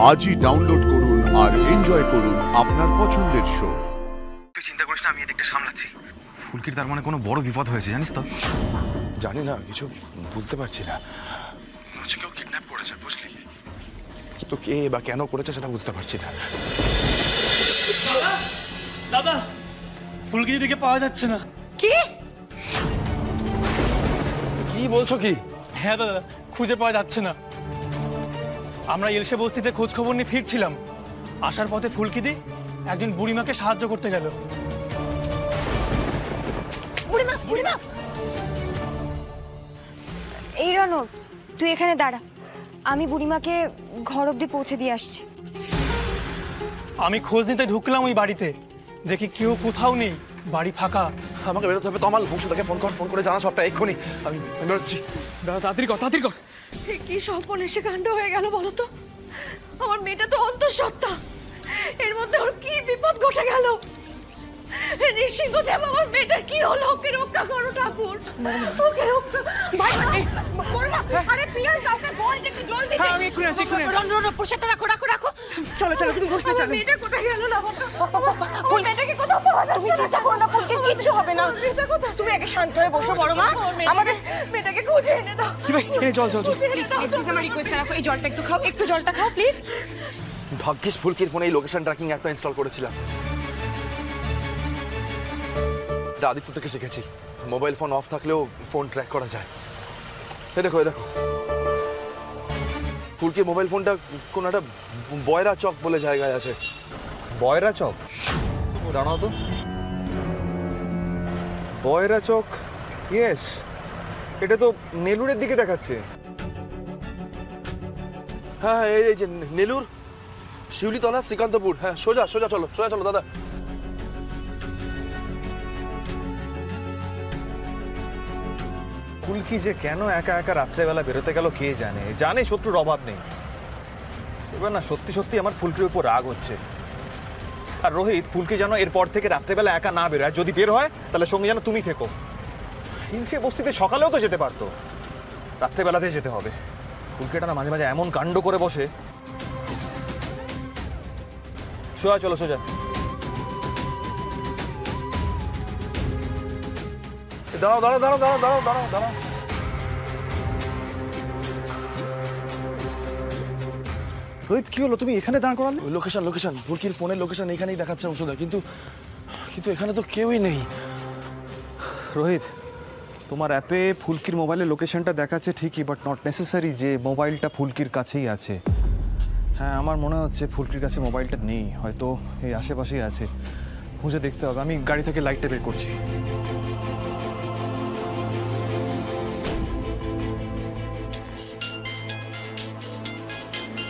আজই ডাউনলোড করুন আর এনজয় করুন আপনার পছন্দের শো। তুই চিন্তা করিস না, আমি এদিকটা সামলাচ্ছি। ফুলকির তার মানে কোনো বড় বিপদ হয়েছে, জানিস তো? জানি না, কিছু বুঝতে পারছি না। হচ্ছে কেউ কিডন্যাপ করেছে, বুঝলি? কিন্তু কে বা কেন করেছে সেটা বুঝতে পারছি না। দাদা, ফুলকি দিদিকে পাওয়া যাচ্ছে না। কি কি বলছো কি? হ্যাঁ দাদা, খুঁজে পাওয়া যাচ্ছে না। আমরা ইলশে বস্তিতে খোঁজ খবর নিয়ে ফিরছিলাম, আসার পথে ফুলকিদি একজন বুড়িমাকে সাহায্য করতে গেল। বুড়িমা, বুড়িমা! এই রনক, তুই এখানে দাঁড়া, আমি বুড়িমাকে ঘর অবধি পৌঁছে দিয়ে আসছি। আমি খোঁজ নিতে ঢুকলাম ওই বাড়িতে, দেখি কেউ কোথাও নেই, বাড়ি ফাঁকা। আমাকে বেরোতে হবে। তমাল, বংশদাকে ফোন করে জানা সবটা এক্ষুনি। আমি বেরোচ্ছি। দাদা তাড়াতাড়ি কর, তাড়াতাড়ি কর। কি সর্বনেশে কাণ্ড হয়ে গেল বলো তো? আমার মেয়েটা তো অন্তঃসত্ত্বা, এর মধ্যে ওর কি বিপদ ঘটে গেল? নৃসিংহদেব, আমার মেয়েটার কি হলো? ওকে রক্ষা করো ঠাকুর, ওকে রক্ষা। ভাই করোনা, আরে পিয়াল, কাউকে বল যে একটু জল দিতে। আমি এক্ষুনি আছি, এক্ষুনি আছি। রন পোশাকটা রাখো, রাখো, রাখো। চলো চলো, তুমি বসবে। চলো। মেয়েটা কোথায় গেল? না ফুল, মেয়েটাকে কোথাও পাওয়া যাচ্ছে? তুমি চিন্তা করো না, ফুলকে কিচ্ছু হবে না। মেয়েটা কোথায়? তুমি আগে শান্ত হয়ে বসো বড় মা, আমাদের মেয়েটাকে খুঁজে এনে দাও। ভাই জল জল জল। প্লিজ প্লিজ, আমার রিকোয়েস্ট রাখো, এই জলটা একটু খাও, একটু জলটা খাও প্লিজ। ভাগ্যিস ফুলকির ফোনে এই লোকেশন ট্র্যাকিং অ্যাপটা ইনস্টল করেছিলাম। এটা আদিত্য থেকে শিখেছি। মোবাইল ফোন অফ থাকলেও ফোন ট্র্যাক করা যায়। এ দেখো, এ দেখো, ফুলকির মোবাইল ফোনটা কোন একটা বয়রা চক বলে জায়গায় আছে। বয়রা চক? দাঁড়াও তো, বয়রা চক, ইয়েস, এটা তো নেলুরের দিকে দেখাচ্ছে। হ্যাঁ, এই যে নেলুর, শিউলিতলা, শ্রীকান্তপুর। হ্যাঁ, সোজা সোজা চলো, সোজা চলো দাদা। ফুলকি যে কেন একা একা রাত্রেবেলা বেরোতে গেল কে জানে। জানে শত্রুর অভাব নেই। এবার না সত্যি সত্যি আমার ফুলকির উপর রাগ হচ্ছে। আর রোহিত, ফুলকি যেন এরপর থেকে রাত্রেবেলা একা না বেরোয়। যদি বের হয় তাহলে সঙ্গে যেন তুমি থেকো। হিংসে বস্তিতে সকালেও তো যেতে পারতো, রাত্রেবেলাতেই যেতে হবে। ফুলকিটা না মাঝে মাঝে এমন কাণ্ড করে বসে। সোজা চলো, সোজা। দাঁড়াও দাঁড়াও দাঁড়াও দাঁড়াও দাঁড়াও দাঁড়াও দাঁড়াও। রোহিত, কি হলো? তুমি এখানে দাঁড় করালে? লোকেশন, লোকেশন, ফুলকির ফোনের লোকেশন এখানেই দেখাচ্ছে ওষুধা, কিন্তু এখানে তো কেউই নেই। রোহিত, তোমার অ্যাপে ফুলকির মোবাইলের লোকেশনটা দেখাচ্ছে ঠিকই, বাট নট নেসেসারি যে মোবাইলটা ফুলকির কাছেই আছে। হ্যাঁ, আমার মনে হচ্ছে ফুলকির কাছে মোবাইলটা নেই, হয়তো এই আশেপাশেই আছে। খুঁজে দেখতে হবে। আমি গাড়ি থেকে লাইটটা বের করছি।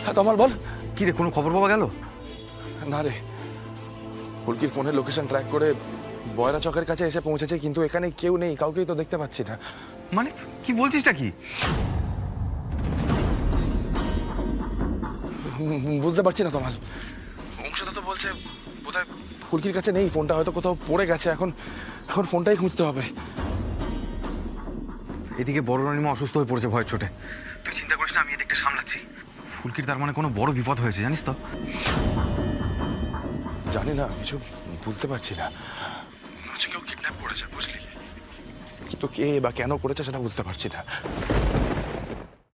হ্যাঁ তমাল, বল। কি রে, কোনো খবর পাওয়া গেল? না রে, ফুলকির ফোনের লোকেশন ট্র্যাক করে বয়রা চকের কাছে এসে পৌঁছেছে, কিন্তু এখানে কেউ নেই, কাউকেই তো দেখতে পাচ্ছি না। মানে কি বলছিসটা কি? বুঝতে পারছি না তমাল। অংশদা তো বলছে বোধহয় ফুলকির কাছে নেই, ফোনটা হয়তো কোথাও পড়ে গেছে। এখন ফোনটাই খুঁজতে হবে। এদিকে বড় রানিমা অসুস্থ হয়ে পড়েছে ভয়ের চোটে। তুই চিন্তা করিস না, আমি এদিকটা সামলাচ্ছি। ফুলকির তার মানে কোনো বড় বিপদ হয়েছে, জানিস তো? জানি না, কিছু বুঝতে পারছি না। হচ্ছে কেউ কিডন্যাপ করেছে, বুঝলি? কিন্তু কে বা কেন করেছে সেটা বুঝতে পারছি না।